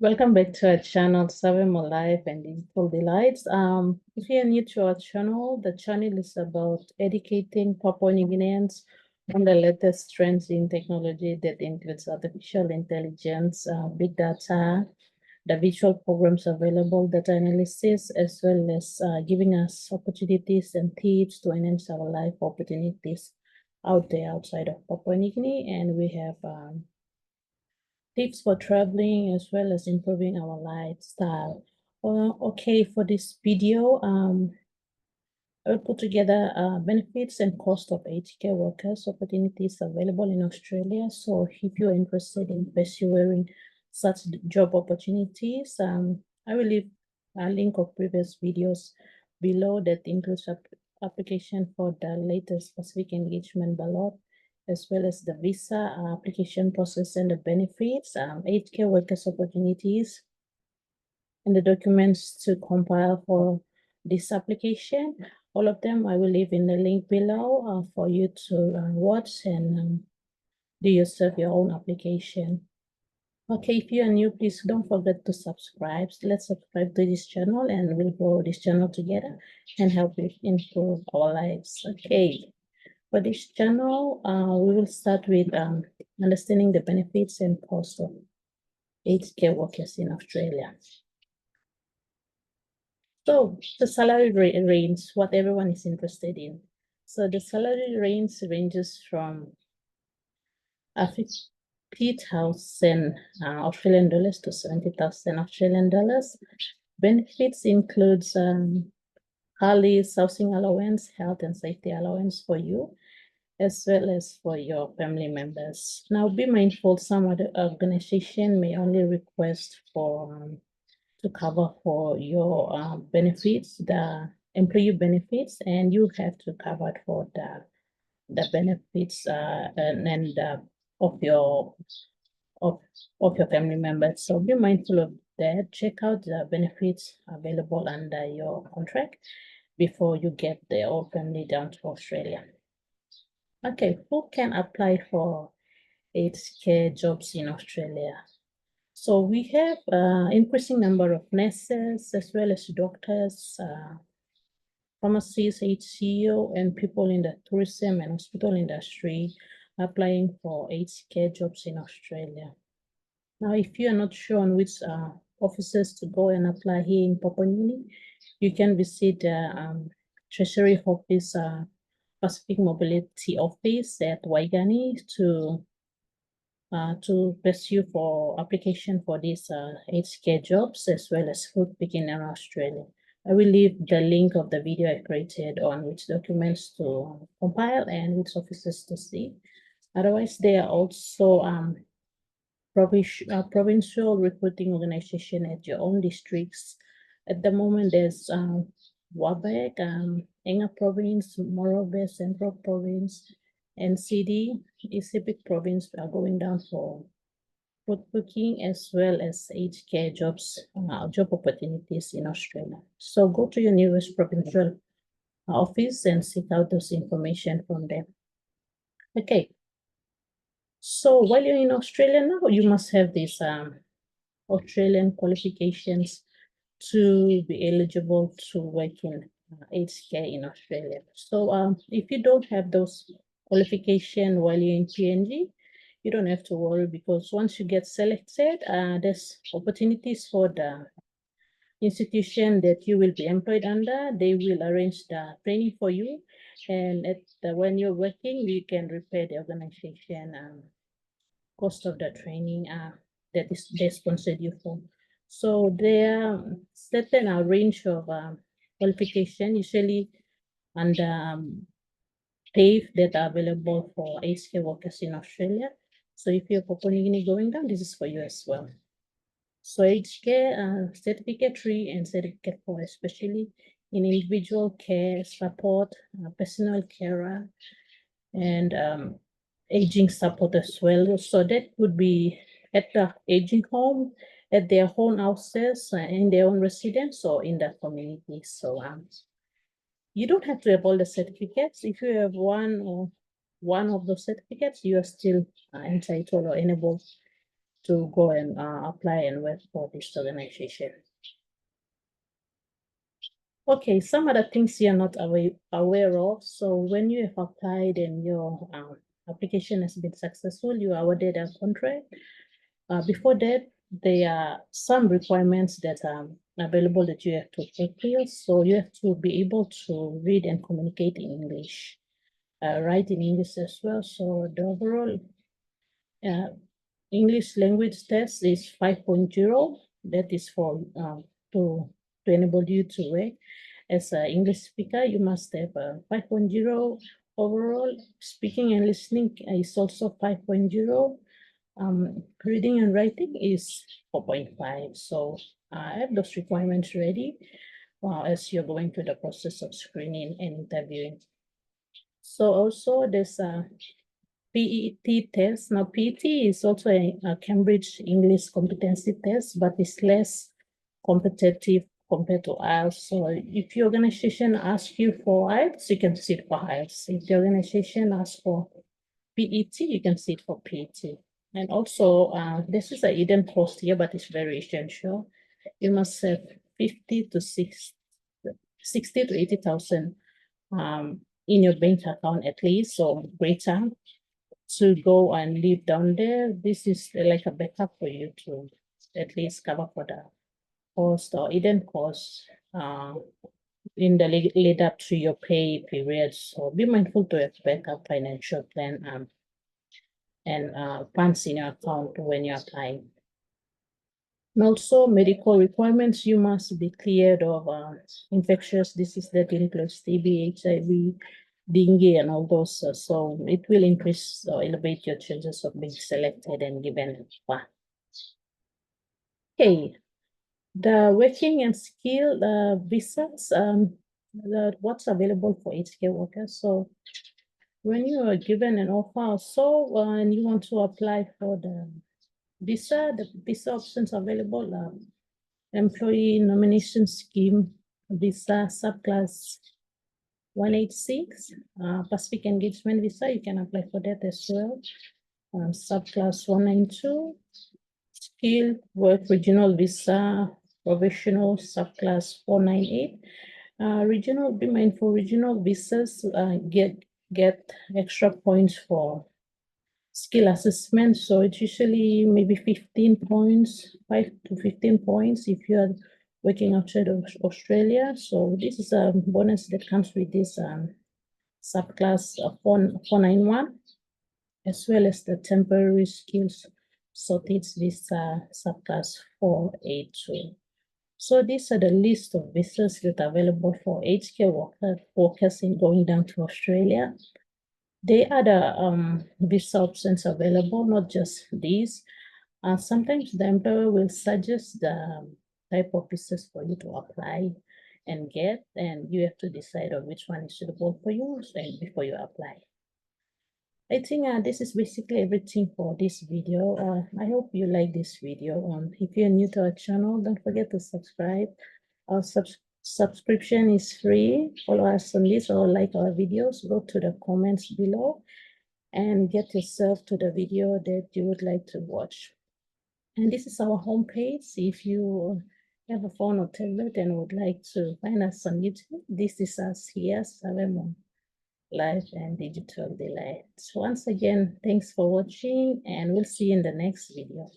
Welcome back to our channel, Serving More Life and Digital Delights. If you're new to our channel, the channel is about educating Papua New Guineans on the latest trends in technology that includes artificial intelligence, big data, the visual programs available, data analysis, as well as giving us opportunities and tips to enhance our life opportunities out there outside of Papua New Guinea. And we have tips for traveling as well as improving our lifestyle. Okay, for this video, I will put together benefits and cost of aged care workers opportunities available in Australia. So if you're interested in pursuing such job opportunities, I will leave a link of previous videos below that includes application for the latest specific engagement ballot, as well as the visa application process and the benefits, aged care workers opportunities, and the documents to compile for this application. All of them I will leave in the link below for you to watch and do yourself your own application. Okay, if you are new, please don't forget to subscribe. Let's subscribe to this channel and we'll grow this channel together and help you improve our lives. Okay, for this channel, we will start with understanding the benefits and cost of aged care workers in Australia. So the salary range, what everyone is interested in. So the salary ranges from 50,000 Australian dollars to 70,000 Australian dollars. Benefits includes Harley's housing allowance, health and safety allowance for you, as well as for your family members. Now, be mindful, some other organization may only request for to cover for your benefits, the employee benefits, and you have to cover it for the benefits and of your of of your family members. So be mindful of that. Check out the benefits available under your contract before you get the whole family down to Australia. Okay, who can apply for aged care jobs in Australia? So we have increasing number of nurses as well as doctors, pharmacists, HCO, and people in the tourism and hospital industry applying for aged care jobs in Australia. Now, if you are not sure on which offices to go and apply here in Papua New Guinea, you can visit the Treasury Office, Pacific Mobility Office at Waigani to pursue for application for these aged care jobs as well as food picking in Australia. I will leave the link of the video I created on which documents to compile and which offices to see. Otherwise, there are also provincial recruiting organization at your own districts. At the moment, there's Wabek, Enga Province, Morobe Central Province, NCD, Isipik Province are going down for food cooking as well as aged care jobs, job opportunities in Australia. So go to your nearest provincial office and seek out those information from them. Okay. So while you're in Australia now, you must have these Australian qualifications to be eligible to work in aged care in Australia. So if you don't have those qualifications while you're in PNG, you don't have to worry because once you get selected, there's opportunities for the institution that you will be employed under. They will arrange the training for you, and when you're working, you can repay the organization cost of the training that is they sponsored you for. So there are certain range of qualification usually under TAFE that are available for aged care workers in Australia. So if you're Papua New Guinea going down, this is for you as well. So aged care, certificate 3 and certificate 4, especially in individual care support, personal carer, and aging support as well. So that would be at the aging home, at their own houses, in their own residence, or in the community. So you don't have to have all the certificates. If you have one or one of those certificates, you are still entitled or enabled to go and apply and work for this organization. Okay, some other things you're not aware of. So when you have applied and your application has been successful, you are awarded a contract. Before that, there are some requirements that are available that you have to fulfill. So you have to be able to read and communicate in English, write in English as well. So the overall English language test is 5.0. That is for to enable you to work as an English speaker. You must have a 5.0 overall. Speaking and listening is also 5.0. Reading and writing is 4.5. So I have those requirements ready as you're going through the process of screening and interviewing. So also there's a PET test. Now PET is also a Cambridge English competency test, but it's less competitive compared to IELTS. So if your organization asks you for IELTS, you can sit for IELTS. If the organization asks for PET, you can sit for PET. And also, this is a hidden cost here, but it's very essential. You must have 60 to 80,000 in your bank account at least, so greater, to go and live down there. This is like a backup for you to at least cover for the cost or hidden costs in the lead up to your pay period. So be mindful to have backup financial plan and funds in your account when you're applying. And also medical requirements, you must be cleared of infectious disease that includes TB, HIV, dengue, and all those. So it will increase or elevate your chances of being selected and given one. Okay, the working and skill visas, what's available for HK workers. So when you are given an offer and you want to apply for the visa options available, employee nomination scheme, visa subclass 186, Pacific engagement visa, you can apply for that as well. Subclass 192, skilled work regional visa, professional subclass 498. Regional, be mindful, regional visas get extra points for skill assessment. So it's usually maybe 15 points, 5 to 15 points if you are working outside of Australia. So this is a bonus that comes with this subclass 491, as well as the temporary skills. So it's this subclass 482. So these are the list of visas that are available for aged care workers in going down to Australia. There are the visa options available, not just these. Sometimes the employer will suggest the type of visas for you to apply and get, and you have to decide on which one is suitable for you before you apply. I think this is basically everything for this video. I hope you like this video. If you're new to our channel, don't forget to subscribe. Our subscription is free. Follow us on this or like our videos. Go to the comments below and get yourself to the video that you would like to watch. And this is our homepage. If you have a phone or tablet and would like to find us on YouTube, this is us here, Salemo Live and Digital Delight. So once again, thanks for watching, and we'll see you in the next video.